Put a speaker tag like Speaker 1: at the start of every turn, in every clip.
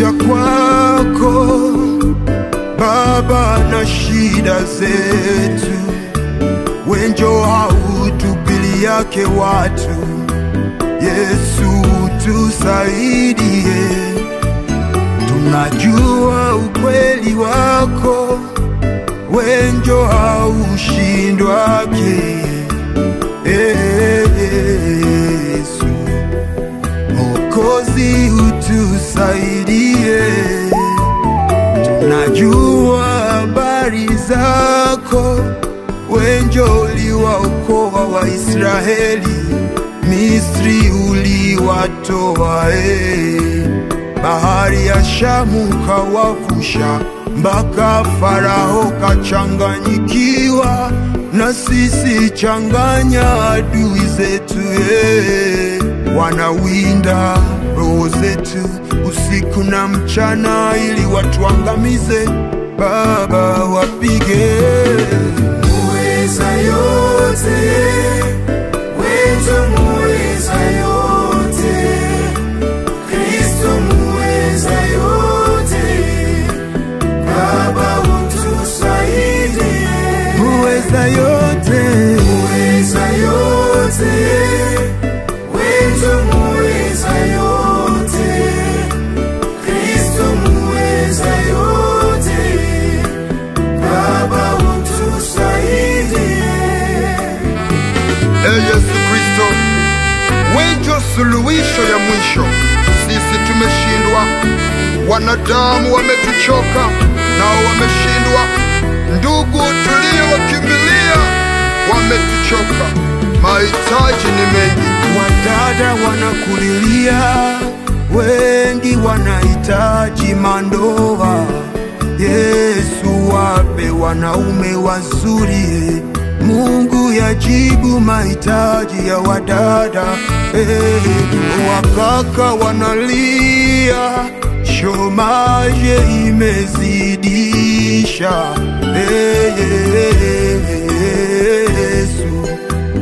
Speaker 1: tunakuja kwako Baba na shida zetu, wenjo hautupili yake watu. Yesu tusaidie, tunajua ukweli wako, wenjo haushindwake. Yesu Mwokozi utusaidie, tunajua habari zako, wenjo uliwaokoa Waisraeli, Misri uliwatoa, bahari ya Shamu kawavusha, mpaka Farao kachanganyikiwa. Na sisi changanya adui zetu, wanawinda roho zetu usiku na mchana ili watuangamize. Baba wapige.
Speaker 2: Muweza yote, wenjo muweza yote, Kristo muweza yote, Baba utusaidie.
Speaker 1: Muweza yote,
Speaker 2: muweza yote, wenjo muweza yote, Kristo muweza yote, Baba utusaidie.
Speaker 1: Yesu Kristo, wenjo suluhisho ya mwisho. Sisi tumeshindwa, wanadamu wametuchoka, nao wameshindwa. Ndugu tuliowakimbilia wametuchoka, mahitaji ni mengi. Wadada wanakulilia, wengi wanahitaji mandoa. Yesu wape wanaume wazuri, Mungu yajibu mahitaji ya wadada. Wakaka wanalia, shomaje imezidisha. Yesu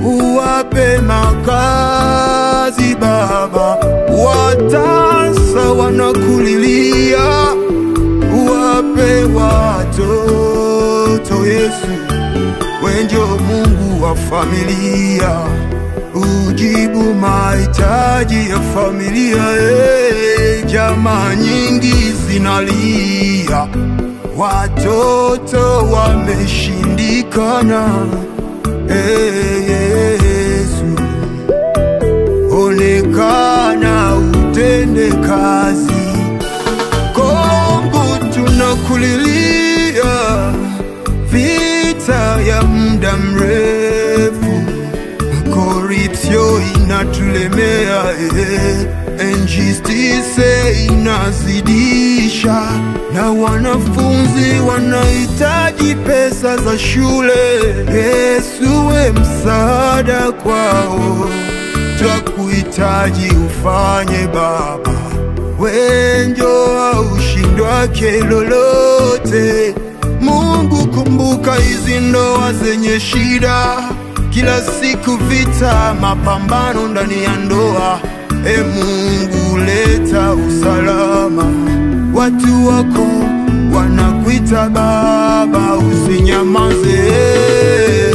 Speaker 1: uwape makazi Baba, watasa wanakulilia, uwape watoto Yesu, wenjo Mungu wa familia, ujibu mahitaji ya familia. Jamaa nyingi zinalia, watoto wameshindikana. Yesu onekana, utende kazi. Kongo tunakulilia, vita ya muda mrefu, korupsio inatulemea, injustice inazidisha, na wanafunzi wanahitaji pesa za shule. Yesu we msaada kwao, twakuhitaji ufanye Baba, wenjo haushindwake lolote. Mungu kumbuka hizi ndoa zenye shida, kila siku vita, mapambano ndani ya ndoa. Mungu leta usalama, watu wako wanakuita Baba, usinyamaze.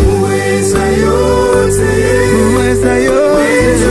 Speaker 2: Muweza yote,
Speaker 1: Muweza yote,